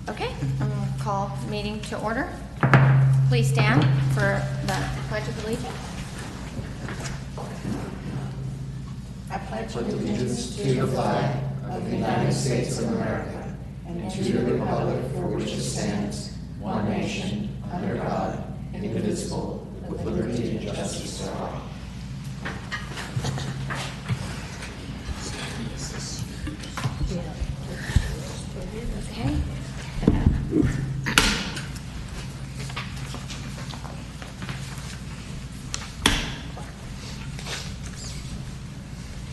Okay, I'm going to call meeting to order. Please stand for the Pledge of Allegiance. I pledge allegiance to the flag of the United States of America and to the republic for which it stands, one nation, under God, indivisible, with liberty and justice for all. Okay.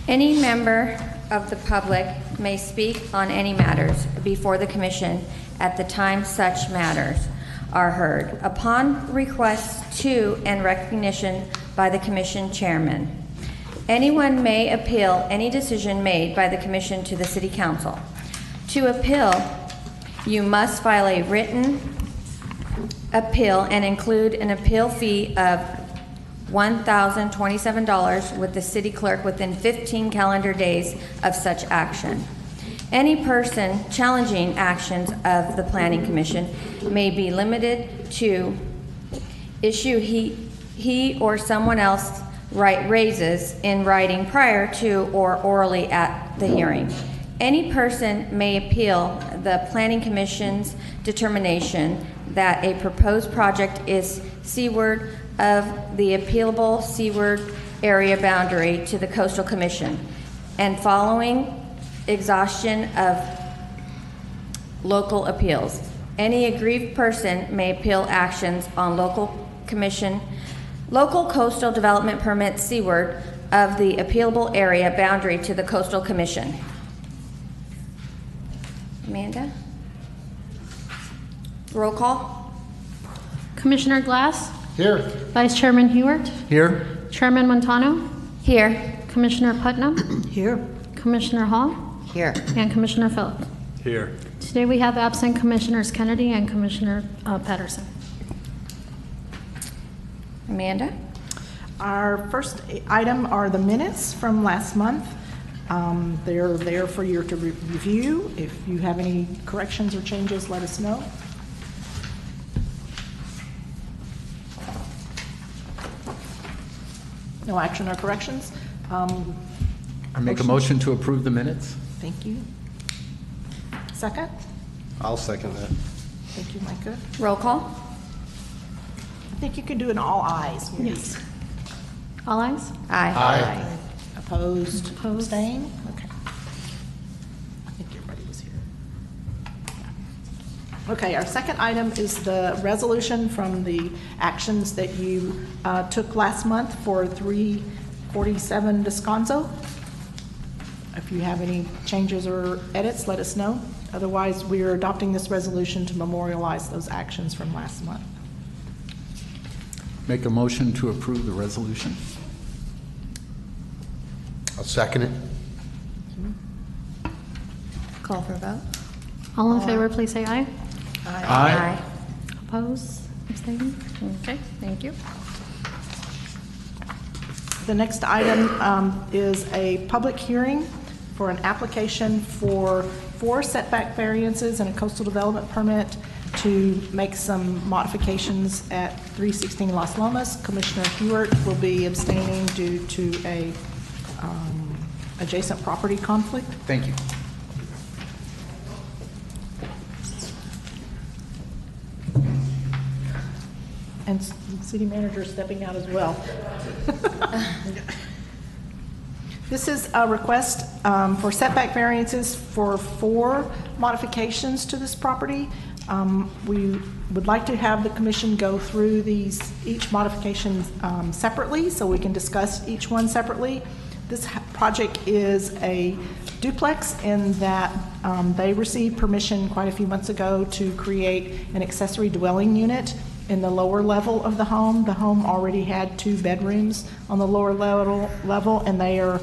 Any member of the public may speak on any matters before the commission at the time such matters are heard, upon request to and recognition by the commission chairman. Anyone may appeal any decision made by the commission to the city council. To appeal, you must file a written appeal and include an appeal fee of $1,027 with the city clerk within 15 calendar days of such action. Any person challenging actions of the Planning Commission may be limited to issue he or someone else raises in writing prior to or orally at the hearing. Any person may appeal the Planning Commission's determination that a proposed project is seaward of the appealable seaward area boundary to the Coastal Commission, and following exhaustion of local appeals. Any aggrieved person may appeal actions on local coastal development permit seaward of the appealable area boundary to the Coastal Commission. Amanda? Roll call. Commissioner Glass, Here. Vice Chairman Hewart, Here. Chairman Montano, Here. Commissioner Putnam, Here. Commissioner Hall, Here. and Commissioner Phillips. Here. Today we have absent Commissioners Kennedy and Commissioner Patterson. Amanda? Our first item are the minutes from last month. They're there for you to review. If you have any corrections or changes, let us know. No action or corrections. I make a motion to approve the minutes. Thank you. Second? I'll second that. Thank you, Micah. Roll call. I think you can do an all ayes. Yes. All ayes? Aye. Aye. Opposed? Opposed. Abstain? Okay. I think everybody was here. Okay, our second item is the resolution from the actions that you took last month for 347 Descanso. If you have any changes or edits, let us know. Otherwise, we are adopting this resolution to memorialize those actions from last month. Make a motion to approve the resolution. I'll second it. Call for a vote. All in favor, please say aye. Aye. Oppose? Abstain? Okay, thank you. The next item is a public hearing for an application for 4 setback variances and a coastal development permit to make some modifications at 316 Las Lomas. Commissioner Hewart will be abstaining due to a adjacent property conflict. Thank you. And city manager stepping out as well. This is a request for setback variances for 4 modifications to this property. We would like to have the commission go through each modification separately so we can discuss each one separately. This project is a duplex in that they received permission quite a few months ago to create an accessory dwelling unit in the lower level of the home. The home already had 2 bedrooms on the lower level, and they are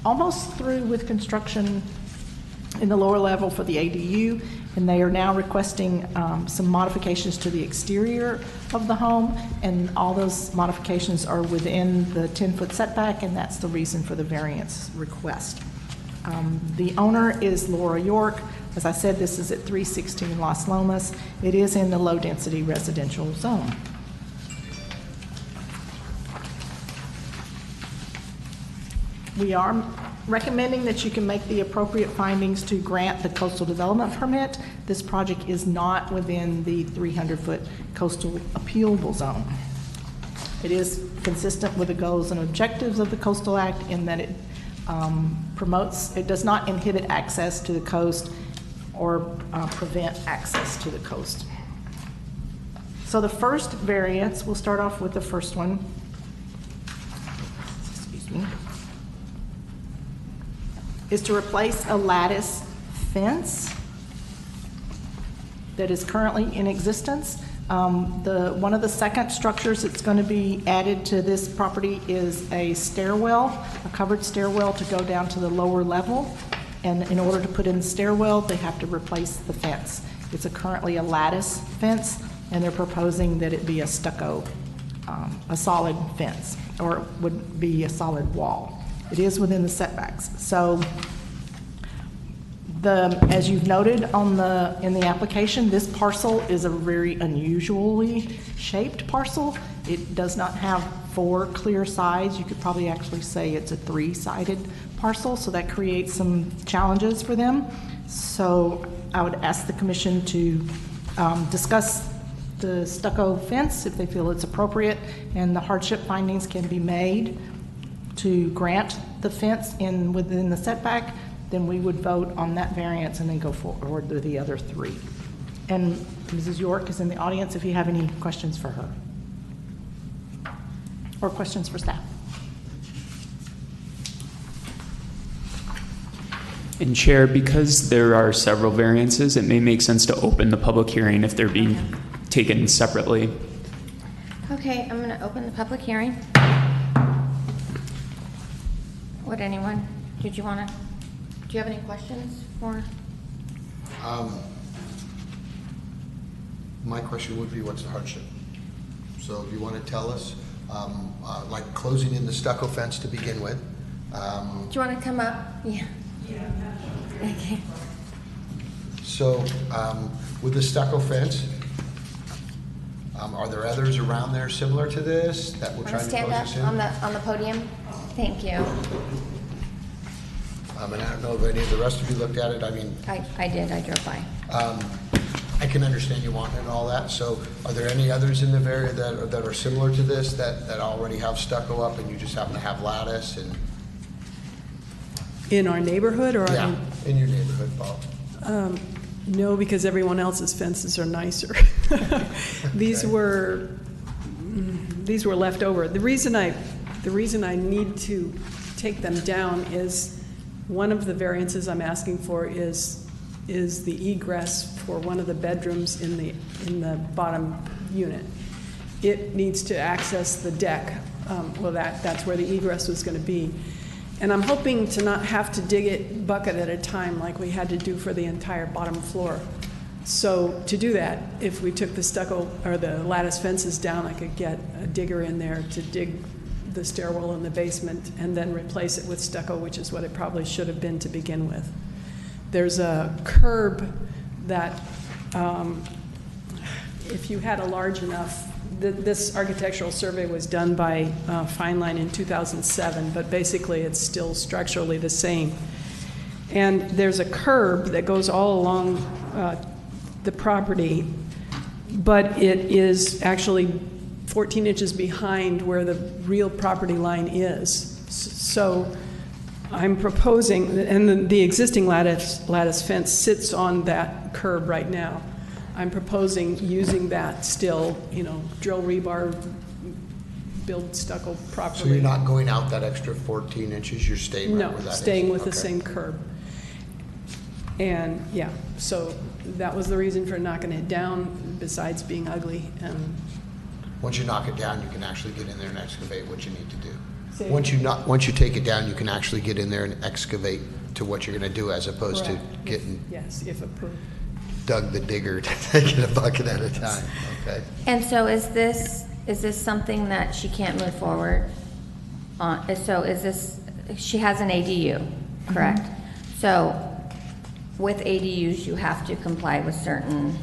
almost through with construction in the lower level for the ADU, and they are now requesting some modifications to the exterior of the home, and all those modifications are within the 10-foot setback, and that's the reason for the variance request. The owner is Laura York. As I said, this is at 316 Las Lomas. It is in the low-density residential zone. We are recommending that you can make the appropriate findings to grant the coastal development permit. This project is not within the 300-foot coastal appealable zone. It is consistent with the goals and objectives of the Coastal Act in that it it does not inhibit access to the coast or prevent access to the coast. So the first variance, we'll start off with the first one. Excuse me. Is to replace a lattice fence that is currently in existence. One of the second structures that's going to be added to this property is a stairwell, a covered stairwell to go down to the lower level. And in order to put in the stairwell, they have to replace the fence. It's currently a lattice fence, and they're proposing that it be a stucco, a solid fence, or it would be a solid wall. It is within the setbacks. So as you've noted in the application, this parcel is a very unusually shaped parcel. It does not have 4 clear sides. You could probably actually say it's a 3-sided parcel, so that creates some challenges for them. So I would ask the commission to discuss the stucco fence if they feel it's appropriate, and the hardship findings can be made to grant the fence within the setback. Then we would vote on that variance and then go forward with the other 3. And Mrs. York is in the audience if you have any questions for her. Or questions for staff. And Chair, because there are several variances, it may make sense to open the public hearing if they're being taken separately. Okay, I'm going to open the public hearing. Do you have any questions for? My question would be, what's the hardship? So if you want to tell us, like closing in the stucco fence to begin with. Do you want to come up? Yeah. Okay. So with the stucco fence, are there others around there similar to this that we're trying to stand close up this in? on the podium. Thank you. And I don't know if any of the rest of you looked at it. I mean, I did. I drove by. I can understand you wanting it and all that. So are there any others in the area that are similar to this that already have stucco up and you just happen to have lattice? And in our neighborhood, or yeah, in your neighborhood, Paul? No, because everyone else's fences are nicer. These were left over. The reason I need to take them down is one of the variances I'm asking for is the egress for one of the bedrooms in the bottom unit. It needs to access the deck. That's where the egress was going to be. And I'm hoping to not have to dig it bucket at a time like we had to do for the entire bottom floor. So to do that, if we took the stucco or the lattice fences down, I could get a digger in there to dig the stairwell in the basement and then replace it with stucco, which is what it probably should have been to begin with. There's a curb that if you had a large enough, this architectural survey was done by Fine Line in 2007, but basically it's still structurally the same. And there's a curb that goes all along the property, but it is actually 14 inches behind where the real property line is. So I'm proposing, and the existing lattice fence sits on that curb right now. I'm proposing using that still, drill rebar, build stucco properly. So you're not going out that extra 14 inches, you're staying right where that is? No, staying with the Okay. same curb. And yeah, so that was the reason for knocking it down, besides being ugly. And Once you knock it down, you can actually get in there and excavate what you need to do. Say Once you take it down, you can actually get in there and excavate to what you're going to do, as opposed to Correct. getting yes, if approved. Doug the digger to take it a bucket at a time. Okay. And so is this something that she can't move forward on? So she has an ADU, correct? So with ADUs, you have to comply with certain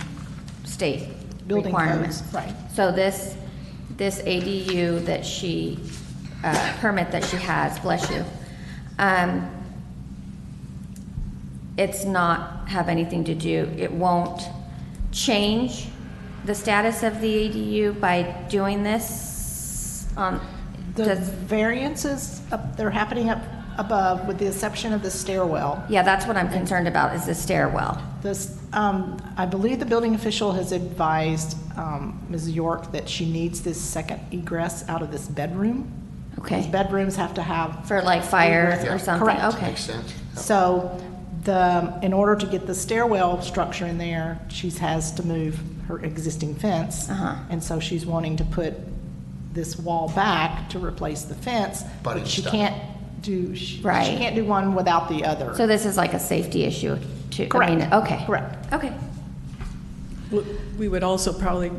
state Building requirements. codes, right. So this ADU that she, permit that she has, bless you, it's not have anything to do, it won't change the status of the ADU by doing this? The Does- variances, they're happening up above with the exception of the stairwell. Yeah, that's what I'm concerned about, is the stairwell. This, I believe the building official has advised Ms. York that she needs this second egress out of this bedroom. These Okay, bedrooms have to have. for like fire egress. or something, Correct. okay. Makes sense. So in order to get the stairwell structure in there, she has to move her existing fence. Uh-huh. And so she's wanting to put this wall back to replace the fence. But it's she stuck. can't do, she Right. can't do one without the other. So this is like a safety issue too? I Correct. mean, okay. Correct. Okay. We would also probably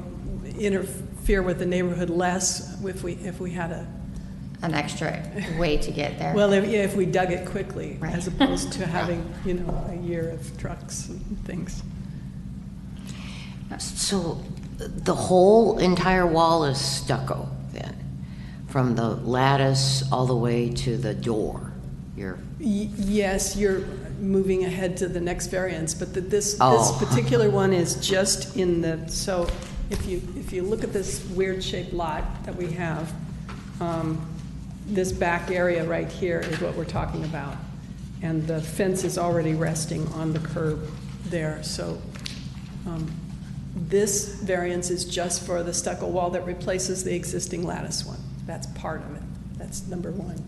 interfere with the neighborhood less if we had a, An extra way to get there. well, if we dug it quickly, Right. as opposed to having, a year of trucks and things. So the whole entire wall is stucco then, from the lattice all the way to the door? Yes, you're moving ahead to the next variance, but this Oh. particular one is just in the, so if you look at this weird shaped lot that we have, this back area right here is what we're talking about. And the fence is already resting on the curb there, so this variance is just for the stucco wall that replaces the existing lattice one. That's part of it. That's number one.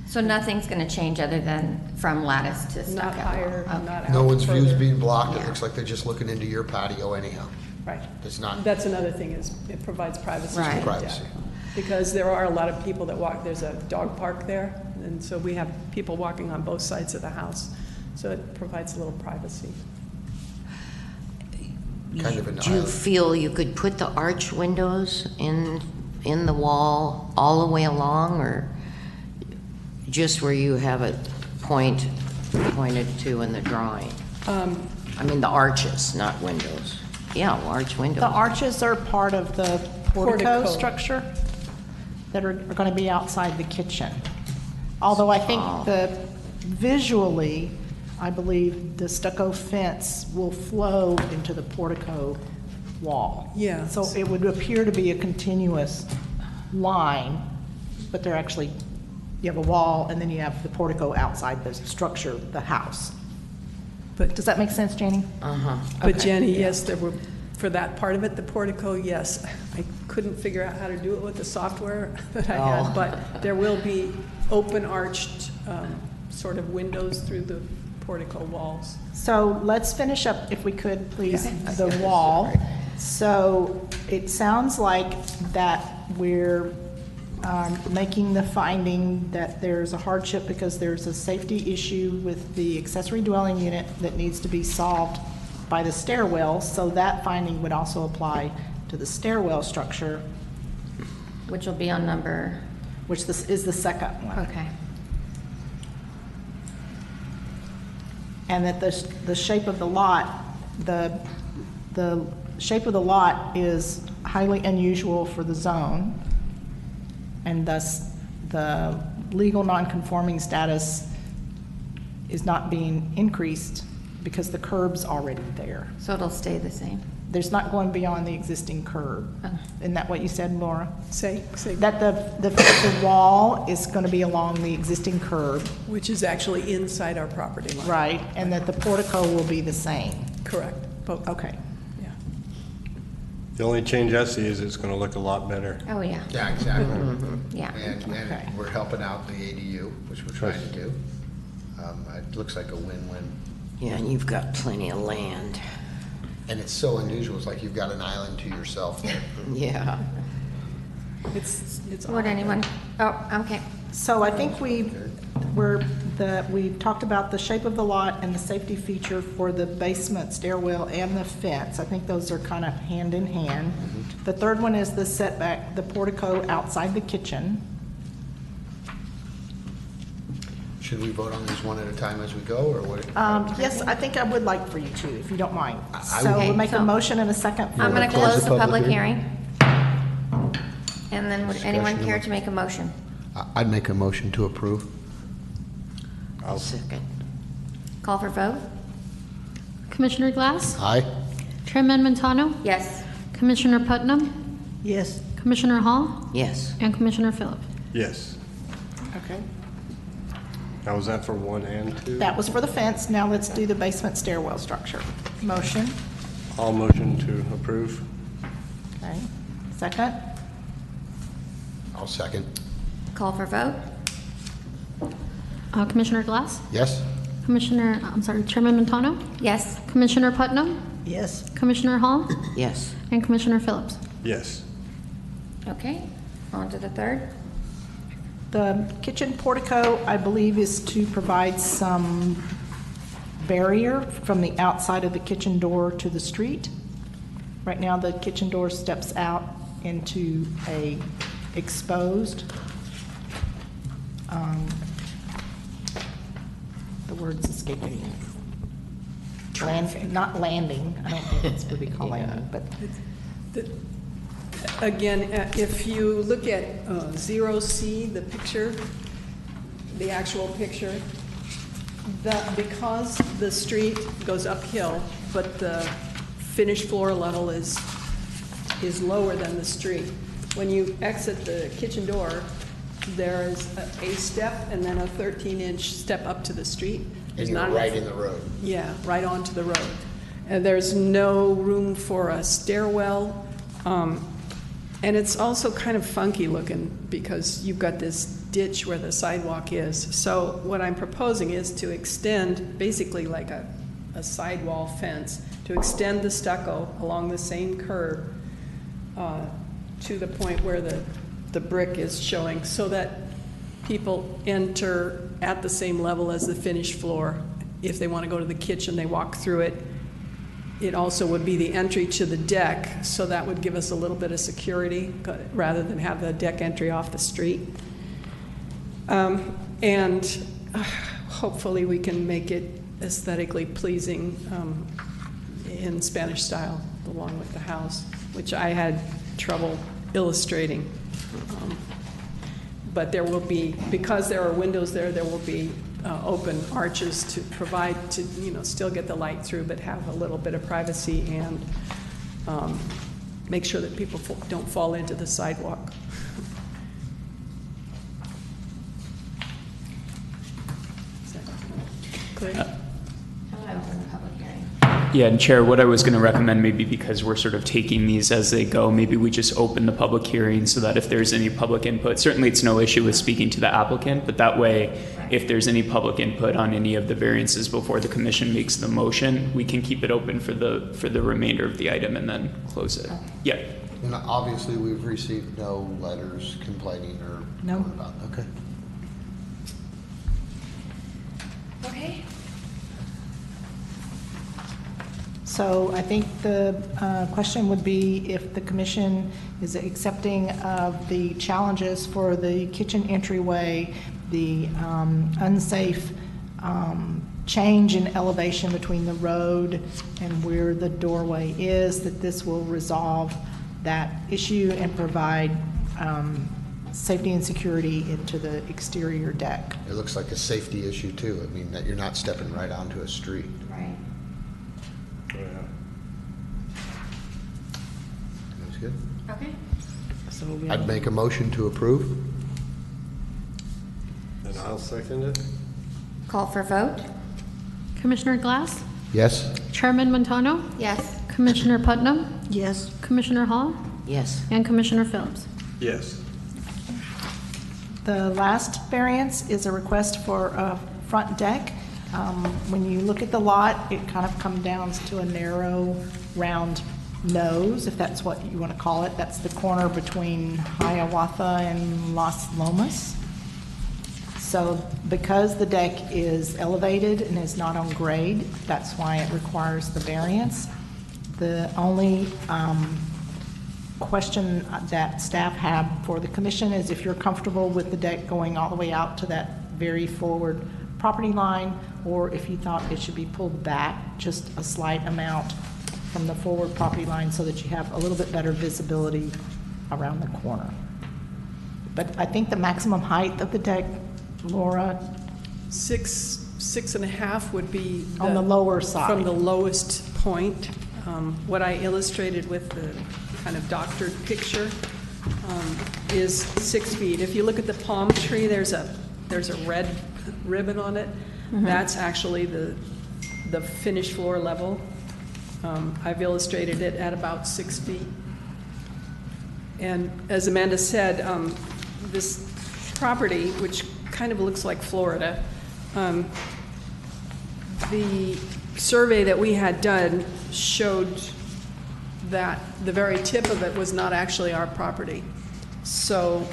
So nothing's going to change other than from lattice to stucco? Not higher, Okay. not out No one's view's further. being blocked. It Yeah. looks like they're just looking into your patio anyhow. Right. It's not. That's another thing, is it provides privacy. Right. Privacy. Because there are a lot of people that walk, there's a dog park there, and so we have people walking on both sides of the house. So it provides a little privacy. Kind of an Do you island. feel you could put the arch windows in the wall all the way along, or just where you have it pointed to in the drawing? I mean, the arches, not windows. Yeah, arch windows. The arches are part of the portico Portico. structure that are going to be outside the kitchen. Although I think visually, I believe the stucco fence will flow into the portico wall. Yeah. So it would appear to be a continuous line, but they're actually, you have a wall and then you have the portico outside the structure, the house. But, Does that make sense, Janie? but Okay. Jenny, yes, there were, for that part of it, the portico, yes. I couldn't figure out how to do it with the software that I had, but there will be open arched sort of windows through the portico walls. So let's finish up, if we could, please, the wall. So it sounds like that we're making the finding that there's a hardship because there's a safety issue with the accessory dwelling unit that needs to be solved by the stairwell. So that finding would also apply to the stairwell structure, Which will be on number, which this is the second one. okay. And that the shape of the lot, the shape of the lot is highly unusual for the zone, and thus the legal nonconforming status is not being increased because the curb's already there. So it'll stay the same? There's not going beyond the existing curb. Isn't that what you said, Laura? Say, That the wall is going to be along the existing curb, which is actually inside our property line. right? And that the portico will be the same. Correct, both. Okay. Yeah. The only change I see is it's going to look a lot better. Oh, yeah, Yeah, exactly. yeah. And Okay. we're helping out the ADU, which we're trying to do. It looks like a win-win. Yeah, and you've got plenty of land. And it's so unusual. It's like you've got an island to yourself there. Yeah. It's Would anyone, oh, okay. So I think we've talked about the shape of the lot and the safety feature for the basement stairwell and the fence. I think those are kind of hand in hand. The third one is the setback, the portico outside the kitchen. Should we vote on these one at a time as we go, or what? Yes, I think I would like for you to, if you don't mind. I So would- we'll make a So- motion and a second. I'm going to close the public hearing. hearing. And then would anyone Discussion care among- to make a motion? I'd make a motion to approve. I'll second. Call for vote? Commissioner Glass, Aye? Chairman Montano, Yes. Commissioner Putnam, Yes. Commissioner Hall, Yes. and Commissioner Phillips. Yes. Okay. Now, was that for 1 and 2? That was for the fence. Now let's do the basement stairwell structure. Motion. All motion to approve? Okay. Second. I'll second. Call for vote? Commissioner Glass, Yes? Chairman Montano, Yes. Commissioner Putnam, Yes. Commissioner Hall, Yes. and Commissioner Phillips. Yes. Okay, on to the third. The kitchen portico, I believe, is to provide some barrier from the outside of the kitchen door to the street. Right now, the kitchen door steps out into a exposed, the word's escaping me. Not landing, I don't think it's what we call landing, but Again, if you look at 0C, the picture, the actual picture, because the street goes uphill, but the finished floor level is lower than the street. When you exit the kitchen door, there is a step and then a 13-inch step up to the street. And There's you're not right enough- in the road. Yeah, right onto the road. And there's no room for a stairwell. And it's also kind of funky looking because you've got this ditch where the sidewalk is. So what I'm proposing is to extend, basically like a sidewall fence, to extend the stucco along the same curb to the point where the brick is showing, so that people enter at the same level as the finished floor. If they want to go to the kitchen, they walk through it. It also would be the entry to the deck, so that would give us a little bit of security rather than have the deck entry off the street. And hopefully we can make it aesthetically pleasing in Spanish style along with the house, which I had trouble illustrating. But there will be, because there are windows there, there will be open arches to provide, to, still get the light through, but have a little bit of privacy and make sure that people don't fall into the sidewalk. Is that clear? I'm going to open the public hearing. Yeah, and Chair, what I was going to recommend, maybe because we're sort of taking these as they go, maybe we just open the public hearing so that if there's any public input, certainly it's no issue with speaking to the applicant, but that way, if there's any public input on any of the variances before the commission makes the motion, we can keep it open for the remainder of the item and then close it. Yeah. And obviously, we've received no letters complaining or No. going about, okay. Okay. so I think the question would be if the commission is accepting of the challenges for the kitchen entryway, the unsafe change in elevation between the road and where the doorway is, that this will resolve that issue and provide safety and security into the exterior deck. It looks like a safety issue too. I mean, that you're not stepping right onto a street. Right. That's good. Okay. So we'll I'd make a motion to approve. And I'll second it? Call for vote? Commissioner Glass, Yes? Chairman Montano, Yes. Commissioner Putnam, Yes. Commissioner Hall, Yes. and Commissioner Phillips. Yes. The last variance is a request for a front deck. When you look at the lot, it kind of comes down to a narrow, round nose, if that's what you want to call it. That's the corner between Hiawatha and Las Lomas. So because the deck is elevated and is not on grade, that's why it requires the variance. The only question that staff have for the commission is if you're comfortable with the deck going all the way out to that very forward property line, or if you thought it should be pulled back just a slight amount from the forward property line so that you have a little bit better visibility around the corner. But I think the maximum height of the deck, Laura, 6.5 would be. On the lower side. From the lowest point. What I illustrated with the kind of doctored picture is 6 feet. If you look at the palm tree, there's a red ribbon on it. That's actually the finished floor level. I've illustrated it at about 6 feet. And as Amanda said, this property, which kind of looks like Florida, the survey that we had done showed that the very tip of it was not actually our property. So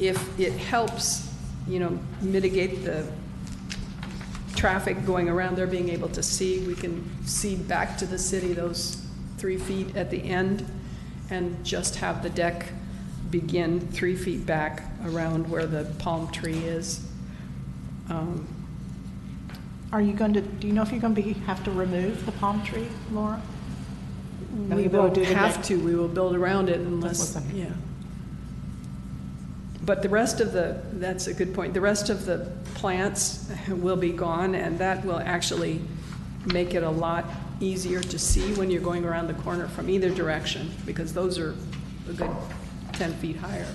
if it helps, mitigate the traffic going around there, being able to see, we can see back to the city those 3 feet at the end and just have the deck begin 3 feet back around where the palm tree is. are you going to, do you know if you're going to have to remove the palm tree, Laura? No, We you will won't do the have deck. to, we will build around it unless, That's what I'm- yeah. But the rest of that's a good point, the rest of the plants will be gone, and that will actually make it a lot easier to see when you're going around the corner from either direction, because those are a good 10 feet higher.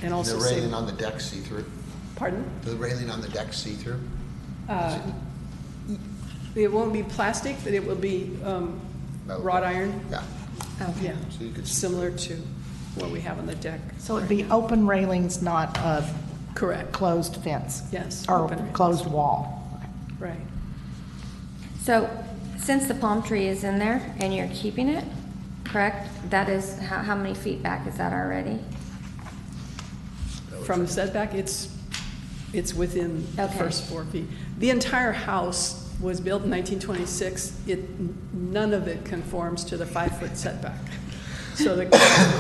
And also The save- railing on the deck see-through? Pardon? The railing on the deck see-through? It won't be plastic, but it will be wrought iron, Yeah. yeah, So you could see. similar to what we have on the deck. So it'd be open railings, not a Correct, closed fence? Yes, Or open railings. closed wall? right. So, since the palm tree is in there and you're keeping it, correct? That is, how many feet back is that already? From setback, it's within the Okay. first 4 feet. The entire house was built in 1926. None of it conforms to the 5-foot setback. So the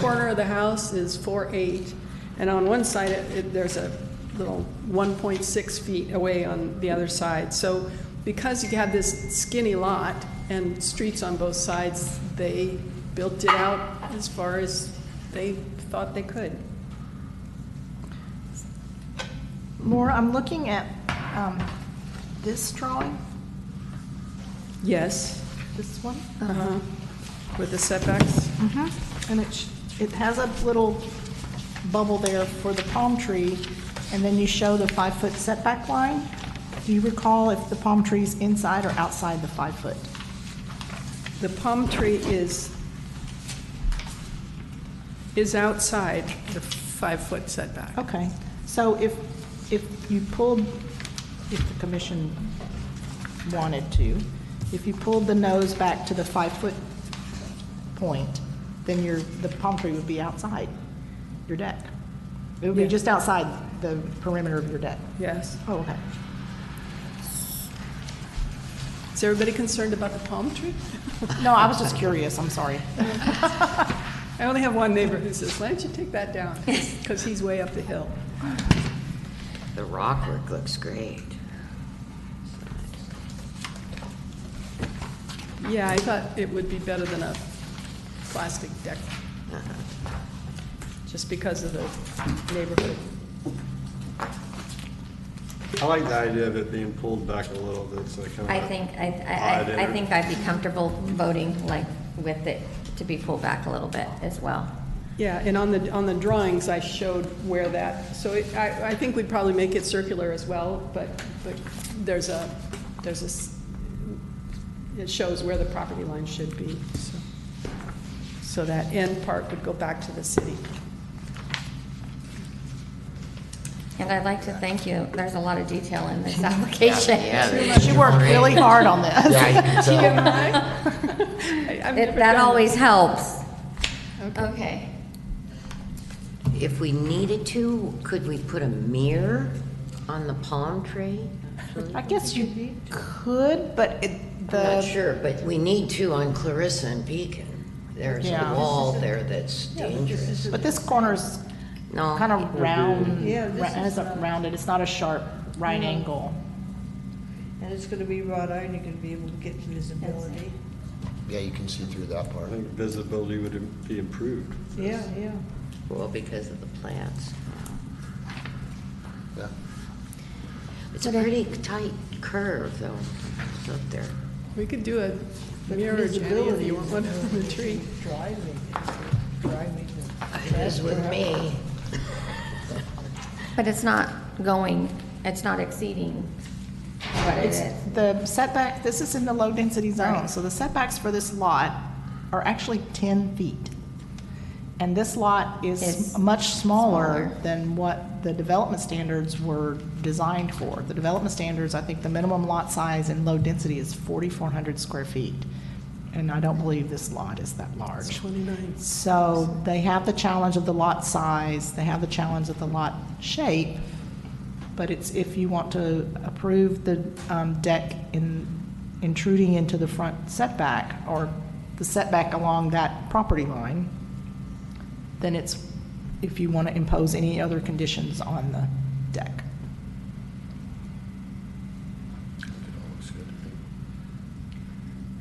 corner of the house is 4.8, and on one side, there's a little 1.6 feet away on the other side. So because you have this skinny lot and streets on both sides, they built it out as far as they thought they could. Laura, I'm looking at this drawing, Yes. this one, Uh-huh. With the setbacks? and it has a little bubble there for the palm tree, and then you show the 5-foot setback line. Do you recall if the palm tree's inside or outside the 5-foot? The palm tree is outside the 5-foot setback. Okay, so if you pulled, if the commission wanted to, if you pulled the nose back to the 5-foot point, then the palm tree would be outside your deck. It would be Yeah. just outside the perimeter of your deck. Yes. Oh, okay. Is everybody concerned about the palm tree? No, I was just curious, I'm sorry. I only have one neighbor who says, why don't you take that down? Because he's way up the hill. The rock work looks great. Yeah, I thought it would be better than a plastic deck, just because of the neighborhood. I like the idea of it being pulled back a little bit, so kind of. I think I'd be comfortable voting like with it to be pulled back a little bit as well. Yeah, and on the drawings, I showed where that, so I think we'd probably make it circular as well, but there's a, it shows where the property line should be, so that end part would go back to the city. And I'd like to thank you. There's a lot of detail in this application. She worked really hard on this. That always helps. Okay. If we needed to, could we put a mirror on the palm tree? I guess you could, but I'm not sure, but we need to on Clarissa and Beacon. There's a Yeah. wall there that's dangerous. But this corner's No. kind of round, Yeah, this has a rounded, it's not a sharp right angle. And it's gonna be wrought iron, you're gonna be able to get visibility. Yeah, you can see through that I part. think visibility would be improved. Yeah, yeah. Well, because of the plants. Yeah. It's a pretty tight curve, though, it's up there. We could do a mirror, Jenny, if you want one from the tree. Driving. It is with me. But it's not exceeding what it It's is. the setback, this is in the low-density zone, Right. so the setbacks for this lot are actually 10 feet. And this lot is It's much smaller smaller. than what the development standards were designed for. The development standards, I think the minimum lot size in low density is 4,400 square feet. And I don't believe this lot is that large. It's 29. So they have the challenge of the lot size, they have the challenge of the lot shape, but it's, if you want to approve the deck intruding into the front setback, or the setback along that property line, then it's, if you want to impose any other conditions on the deck.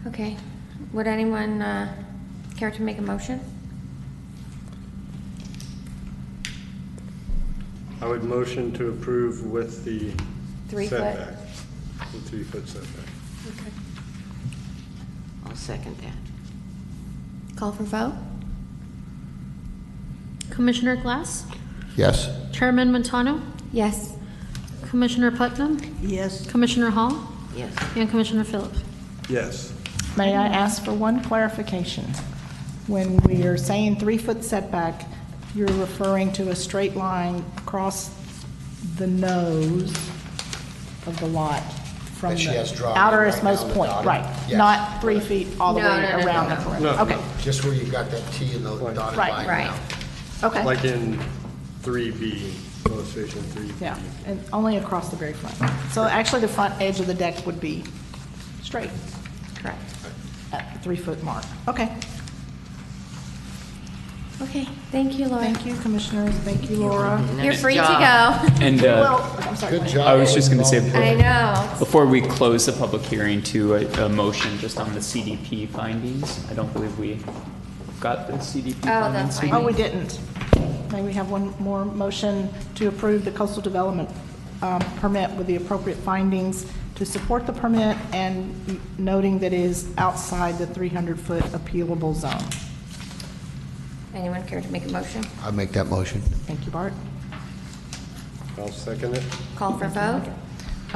Okay. Would anyone care to make a motion? I would motion to approve with the 3 foot? setback. The 3-foot setback. Okay. I'll second that. Call for vote? Commissioner Glass, Yes. Chairman Montano, Yes. Commissioner Putnam, Yes. Commissioner Hall, Yes. and Commissioner Phillips. Yes. May I ask for one clarification? When we are saying 3-foot setback, you're referring to a straight line across the nose of the lot from That she has the drawn outermost right now on the point, dotted? right? Yes. Not 3 feet all the No, way no, no, around no, the no. perimeter? No, Okay, no. Just where you've got that T and the dotted Right, line right. now. okay, Like in 3B, illustration 3B. yeah, and only across the very front. So actually, the front edge of the deck would be straight Correct. at the 3-foot mark. Okay, Okay, thank you, Laura. thank you, Commissioners, thank you, Laura. You're Nice free to job. go. And Well, I'm sorry. Good job. I was just going to say, I know. before we close the public hearing, to a motion just on the CDP findings. I don't believe we got the CDP Oh, the findings. findings. Oh, we didn't. May we have one more motion to approve the coastal development permit with the appropriate findings to support the permit and noting that it is outside the 300-foot appealable zone. Anyone care to make a motion? I'll make that motion. Thank you, Bart. I'll second it. Call for vote?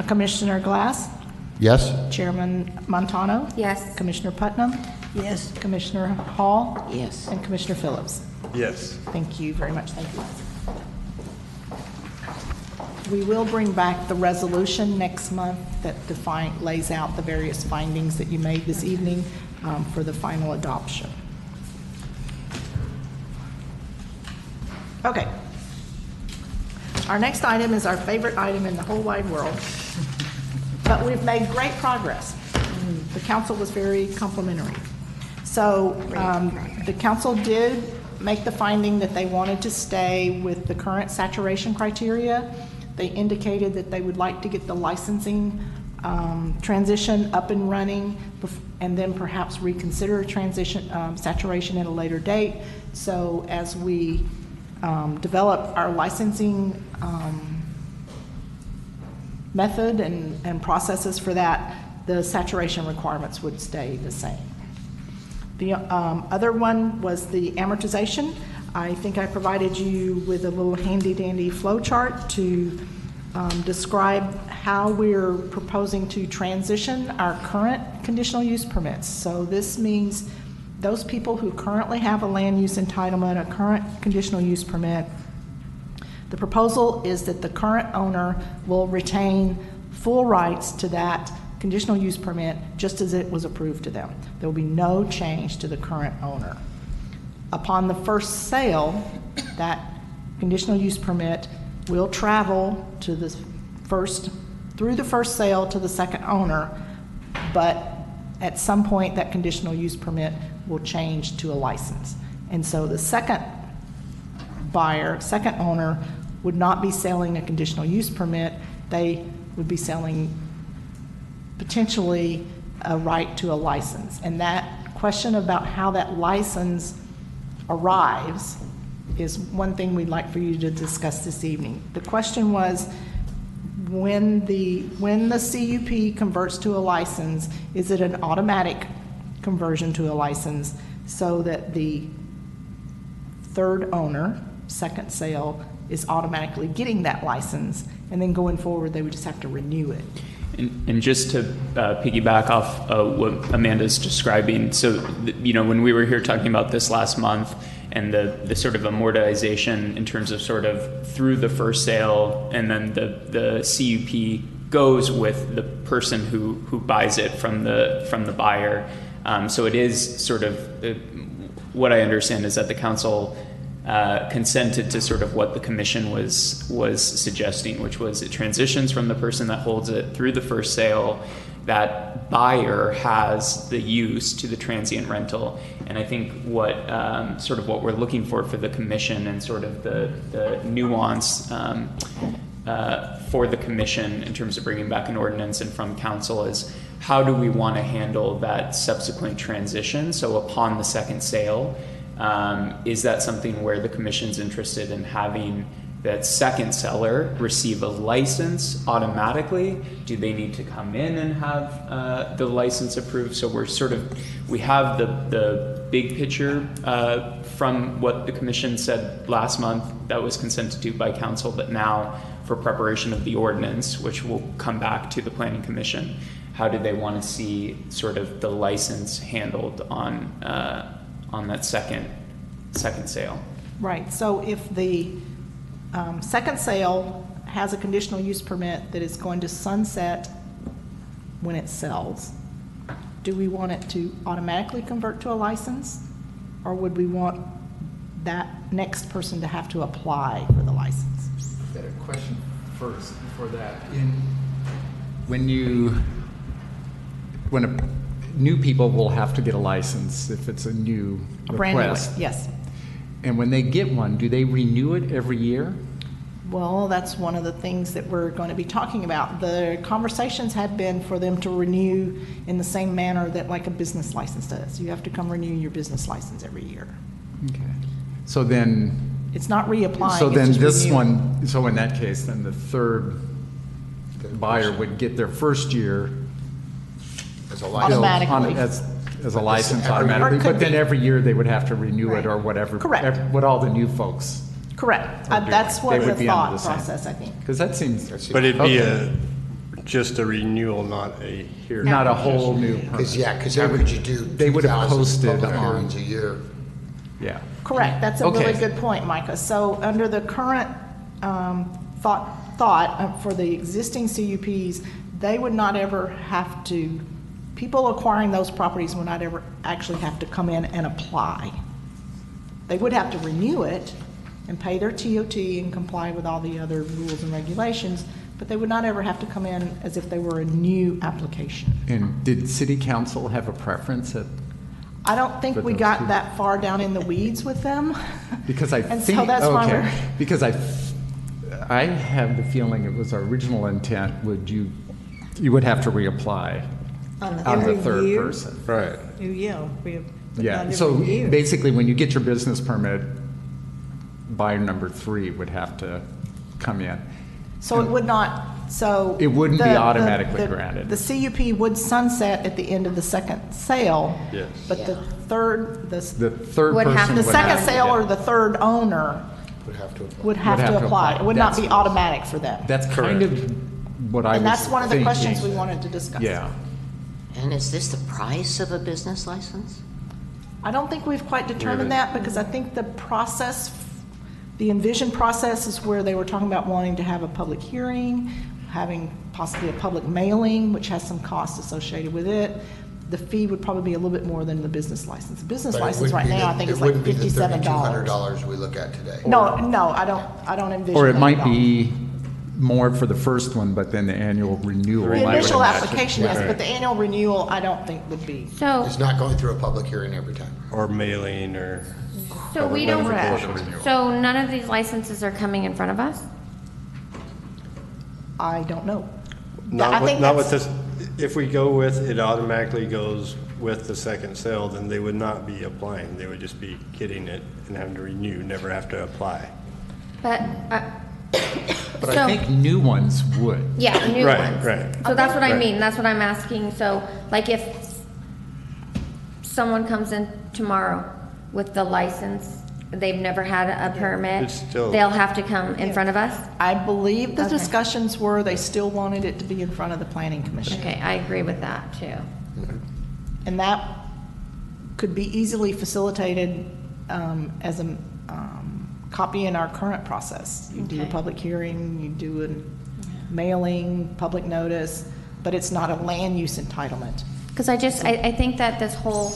Commissioner Glass, Yes? Chairman Montano, Yes. Commissioner Putnam, Yes. Commissioner Hall, Yes. and Commissioner Phillips. Yes. Thank you very much. Thank you. We will bring back the resolution next month that lays out the various findings that you made this evening for the final adoption. Okay. Our next item is our favorite item in the whole wide world, but we've made great progress. The council was very complimentary. So the council did make the finding that they wanted to stay with the current saturation criteria. They indicated that they would like to get the licensing transition up and running and then perhaps reconsider transition saturation at a later date. So as we develop our licensing method and processes for that, the saturation requirements would stay the same. The other one was the amortization. I think I provided you with a little handy-dandy flow chart to describe how we're proposing to transition our current conditional use permits. So this means those people who currently have a land use entitlement, a current conditional use permit, the proposal is that the current owner will retain full rights to that conditional use permit just as it was approved to them. There will be no change to the current owner. Upon the first sale, that conditional use permit will travel to the through the first sale to the second owner, but at some point that conditional use permit will change to a license. And so the second buyer, second owner, would not be selling a conditional use permit. they would be selling potentially a right to a license. And that question about how that license arrives is one thing we'd like for you to discuss this evening. The question was, when the CUP converts to a license, is it an automatic conversion to a license so that the third owner, second sale, is automatically getting that license, and then going forward, they would just have to renew it? And just to piggyback off what Amanda's describing, so when we were here talking about this last month, and the sort of amortization in terms of sort of through the first sale, and then the CUP goes with the person who buys it from the buyer. So it is sort of what I understand is that the council consented to sort of what the commission was suggesting, which was it transitions from the person that holds it through the first sale. That buyer has the use to the transient rental, and I think what sort of what we're looking for the commission and sort of the nuance for the commission in terms of bringing back an ordinance and from council is how do we want to handle that subsequent transition? So upon the second sale, is that something where the commission's interested in having that second seller receive a license automatically? Do they need to come in and have the license approved? So we have the big picture from what the commission said last month that was consented to by council, but now for preparation of the ordinance, which will come back to the planning commission, how do they want to see sort of the license handled on that second sale? Right, so if the second sale has a conditional use permit that is going to sunset when it sells, do we want it to automatically convert to a license? Or would we want that next person to have to apply for the license? I've got a question first before that. When new people will have to get a license if it's a new Brand new one, request. yes. And when they get one, do they renew it every year? Well, that's one of the things that we're going to be talking about. The conversations had been for them to renew in the same manner that like a business license does. You have to come renew your business license every year. Okay. So then, It's not reapplying. so it's then just this renewing. one, so in that case, then the third buyer would get their first year As a license. Automatically. as a license every- automatically, Or it could but then be. every year they would have to renew Right. it or whatever. Correct. What all the new folks, Correct. are That's doing. what They the would be under thought the same. process, I think. because that seems, But it'd be Okay. just a renewal, not a here. not a whole new Because, permit. because average you do They would have 2,000 posted public on- hearings a year. Yeah. Correct, that's a really Okay. good point, Micah. So under the current thought for the existing CUPs, they would not ever have to, people acquiring those properties would not ever actually have to come in and apply. They would have to renew it and pay their TOT and comply with all the other rules and regulations, but they would not ever have to come in as if they were a new application. And did city council have a preference at, I don't think But we those got two- that far down in the weeds with them. because I And think, so that's why okay, we're, because I have the feeling it was our original intent, you would have to reapply on the Every third year? person. Right. Yeah, but Yeah, not so every year. basically, when you get your business permit, buyer number 3 would have to come in. so it would not, so. It wouldn't be the- automatically the- granted. The CUP would sunset at the end of the second sale. Yes. But the third, The third Would have person to the would second have- sale yeah. or the third owner Would have to apply. would have to apply. It would not be That's- automatic for them. That's kind of what I was And that's one of the questions we thinking. wanted to discuss. Yeah. And is this the price of a business license? I don't think we've quite determined Really? that, because I think the process, the envisioned process is where they were talking about wanting to have a public hearing, having possibly a public mailing, which has some cost associated with it. The fee would probably be a little bit more than the business license. The business But it license wouldn't right be now, the- I think is like $57. It wouldn't be the $3,200 we look at today. No, I don't envision Or it that might at all. be more for the first one, but then the annual renewal. The I would initial imagine. application, yes, Right. but the annual renewal, I don't think would be. So, It's not going through a public hearing every time. Or mailing or. so we don't, Correct. so none of these licenses are coming in front of us? I don't know. I Not think with, not with that's- this, if we go with, it automatically goes with the second sale, then they would not be applying. They would just be getting it and having to renew, never have to apply. But, But I so, think new ones would. yeah, new Right, ones. right. So that's what I Right. mean, that's what I'm asking. So, like, if someone comes in tomorrow with the license, they've never had a permit, It's still- they'll have to come in front of us? I believe the Okay. discussions were they still wanted it to be in front of the planning commission. Okay, I agree with that, too. And that could be easily facilitated as a copy in our current process. You do a Okay. public hearing, you do a mailing, public notice, but it's not a land use entitlement. Because I think that this whole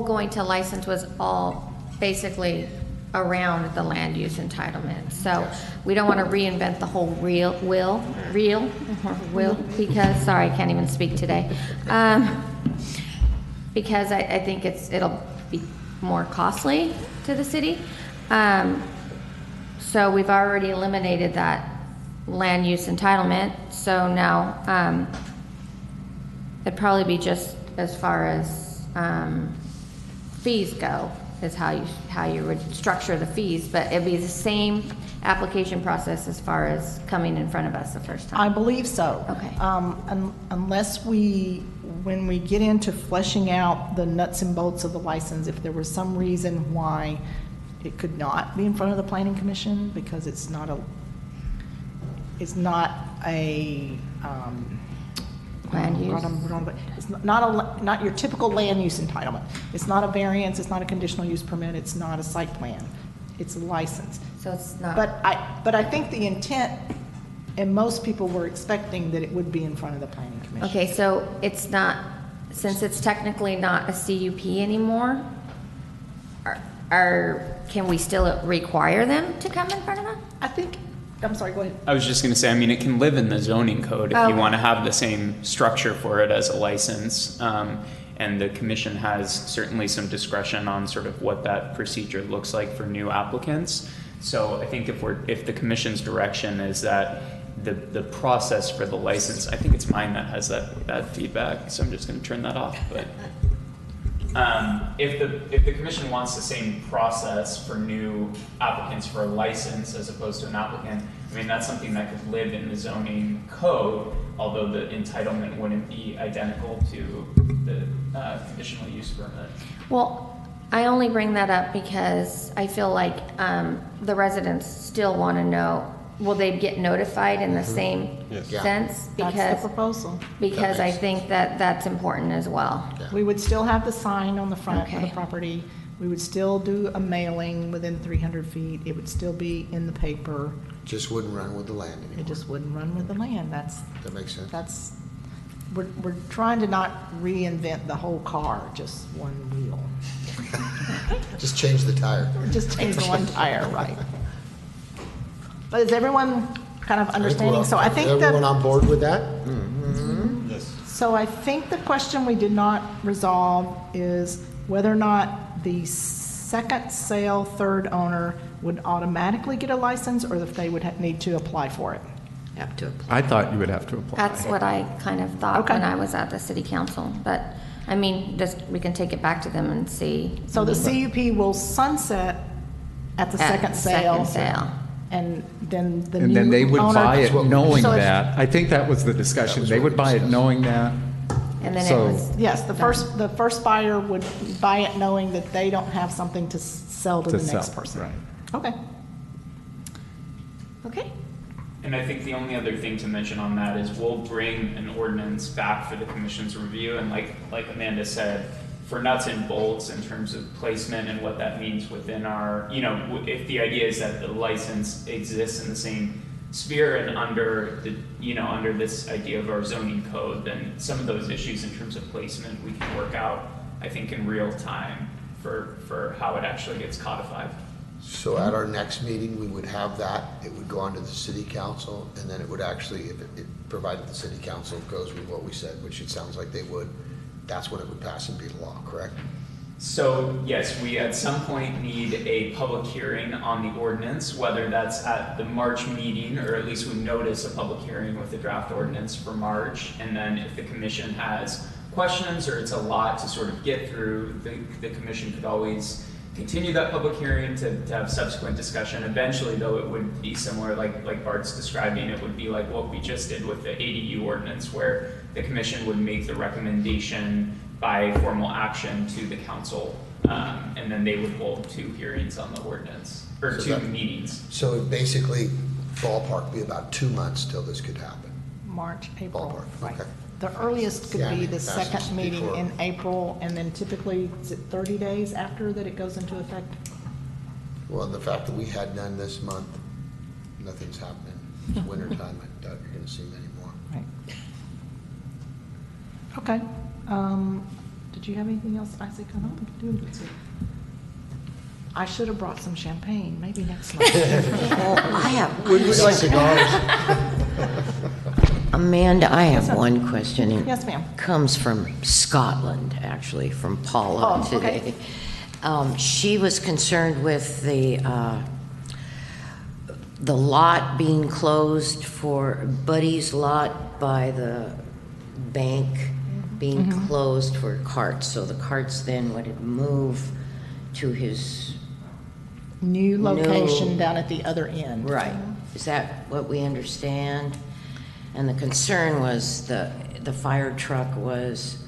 going to license was all basically around the land use entitlement. So we don't want to reinvent the whole wheel, because, sorry, I can't even speak today. Because I think it'll be more costly to the city. So we've already eliminated that land use entitlement, so now, it'd probably be just as far as, fees go, is how you would structure the fees, but it'd be the same application process as far as coming in front of us the first I time. believe so. Okay. Unless when we get into fleshing out the nuts and bolts of the license, if there was some reason why it could not be in front of the planning commission, because it's not a Land use. It's not your typical land use entitlement. It's not a variance, it's not a conditional use permit, it's not a site plan. It's a license. So it's not. But I think the intent, and most people were expecting that it would be in front of the planning commission. Okay, so it's not, since it's technically not a CUP anymore, can we still require them to come in front of us? I think, I'm sorry, go ahead. I was just going to say, I mean, it can live in the zoning code if Okay. you want to have the same structure for it as a license. And the commission has certainly some discretion on sort of what that procedure looks like for new applicants. So I think if the commission's direction is that the process for the license, I think it's mine that has that feedback, so I'm just going to turn that off. But if the commission wants the same process for new applicants for a license as opposed to an applicant, I mean, that's something that could live in the zoning code, although the entitlement wouldn't be identical to the conditional use permit. Well, I only bring that up because I feel like the residents still want to know, will they get notified in the same Yes. Yeah. sense? That's the proposal. Because That I makes think that's important as well. We would still have the sign on the front of the Okay. property. We would still do a mailing within 300 feet. It would still be in the paper. Just wouldn't run with the land It anymore. just wouldn't run with the land. That makes sense. We're trying to not reinvent the whole car, just one wheel. Just change the tire. Just change the one tire, right. But is everyone kind of We're understanding? So I think Everyone on board with that? Yes. So I think the question we did not resolve is whether or not the second sale, third owner would automatically get a license, or if they would need to apply for it. Have to apply. I thought you would have to apply. That's what I kind of thought Okay. when I was at the city council. But, I mean, we can take it back to them and see. So the CUP will sunset at the second sale. Second sale. And then the And then they new would owner. buy it knowing So if- that. I think that was the discussion. They would buy it knowing that. And then it So- was. Yes, the first buyer would buy it knowing that they don't have something to sell to To the next sell, person. right. Okay. Okay. And I think the only other thing to mention on that is we'll bring an ordinance back for the commission's review, and like Amanda said, for nuts and bolts in terms of placement and what that means within our, if the idea is that the license exists in the same sphere and under this idea of our zoning code, then some of those issues in terms of placement we can work out, I think, in real time for how it actually gets codified. So at our next meeting, we would have that, it would go on to the city council, and then it would actually, if it provided the city council goes with what we said, which it sounds like they would, that's when it would pass and be law, correct? So, yes, we at some point need a public hearing on the ordinance, whether that's at the March meeting, or at least we notice a public hearing with the draft ordinance for March. And then if the commission has questions or it's a lot to sort of get through, the commission could always continue that public hearing to have subsequent discussion. Eventually, though, it would be similar, like Bart's describing, it would be like what we just did with the ADU ordinance, where the commission would make the recommendation by formal action to the council, and then they would hold 2 hearings on the ordinance, or So 2 that- meetings. So it'd basically, ballpark, be about 2 months till this could happen. March, April. Ballpark, Right. okay. The earliest could Yeah, I be mean, the that's second just meeting before. in April, and then typically, is it 30 days after that it goes into effect? Well, and the fact that we had none this month, nothing's happening. It's winter time, I doubt you're gonna see many more. Right. Okay. Did you have anything else, Isaac? I don't think you do. I should have brought some champagne, maybe next month. I have, Would you like cigars? Amanda, I have one question. and Yes, ma'am. Comes from Scotland, actually, from Paula Oh, okay. today. She was concerned with the lot being closed for Buddy's lot by the bank being Mm-hmm. closed for carts. So the carts then would move to his, New location No. down at the other end. right. Is that what we understand? And the concern was the fire truck was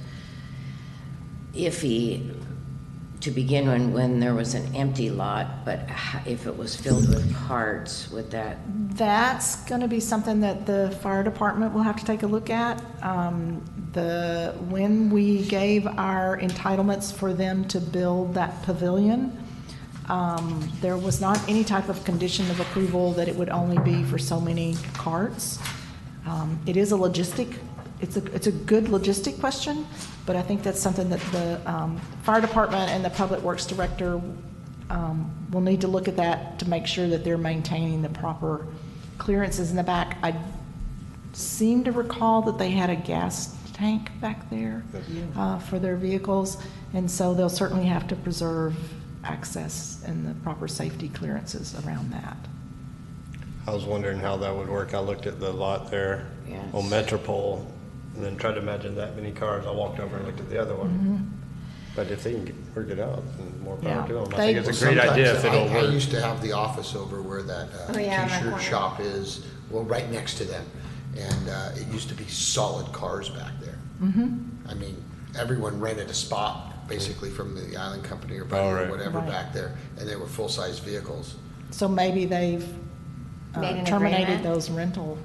iffy to begin when there was an empty lot, but if it was filled with carts, would that, That's going to be something that the fire department will have to take a look at. When we gave our entitlements for them to build that pavilion, there was not any type of condition of approval that it would only be for so many carts. It is it's a good logistic question, but I think that's something that the fire department and the public works director will need to look at that to make sure that they're maintaining the proper clearances in the back. I seem to recall that they had a gas tank back there for their vehicles, and so they'll certainly have to preserve access and the proper safety clearances around that. I was wondering how that would work. I looked at the lot there Yes. on Metropole and then tried to imagine that many cars. I walked over and looked at the other one. But if they can work it out, then more power Yeah. to them. I They- think it's a great idea if it'll I work. used to have the office over where that Oh, yeah, in that t-shirt corner. shop is, well, right next to them. And it used to be solid cars back there. I mean, everyone rented a spot, basically, from the Island Company or Buddy or right. whatever Right. back there, and they were full-size vehicles. So maybe they've Made an terminated agreement? those rental.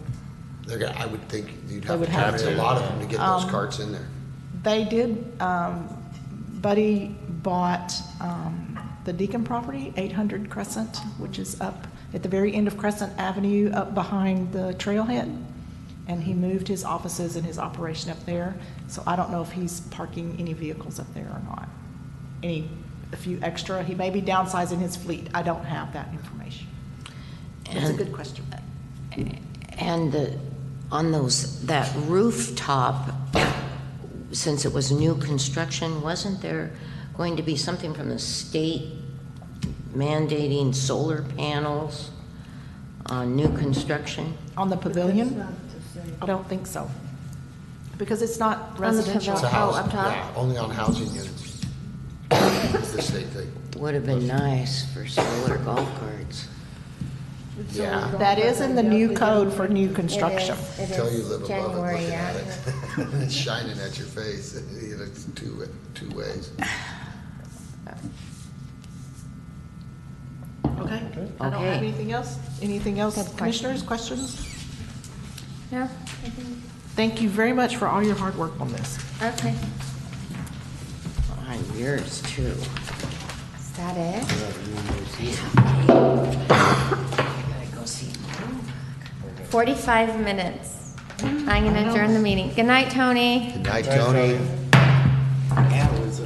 They're gonna, I would think you'd They have to would have terminate a to. lot of them to get those carts in there. They did, Buddy bought the Deacon property, 800 Crescent, which is up at the very end of Crescent Avenue, up behind the trailhead. And he moved his offices and his operation up there. So I don't know if he's parking any vehicles up there or not. A few extra, he may be downsizing his fleet. I don't have that information. That's a And- good question. and on that rooftop, since it was new construction, wasn't there going to be something from the state mandating solar panels on new construction? On the pavilion? I don't think so. Because it's not residential. It's a Oh, house, up top? yeah, only on housing units. It's the state thing. Would have been nice for solar golf carts. Yeah. That is in the new code for new construction. It Until you is live above it, January, looking yeah. at it. And it's shining at your face, it's two ways. Okay. I don't Okay. have anything else. Anything else, Good question. commissioners, questions? No? Thank you very much for all your hard work on this. Okay. On yours, too. Is that it? I gotta go see. 45 minutes. I'm going to adjourn the meeting. Good night, Tony. Good night, Tony. That was a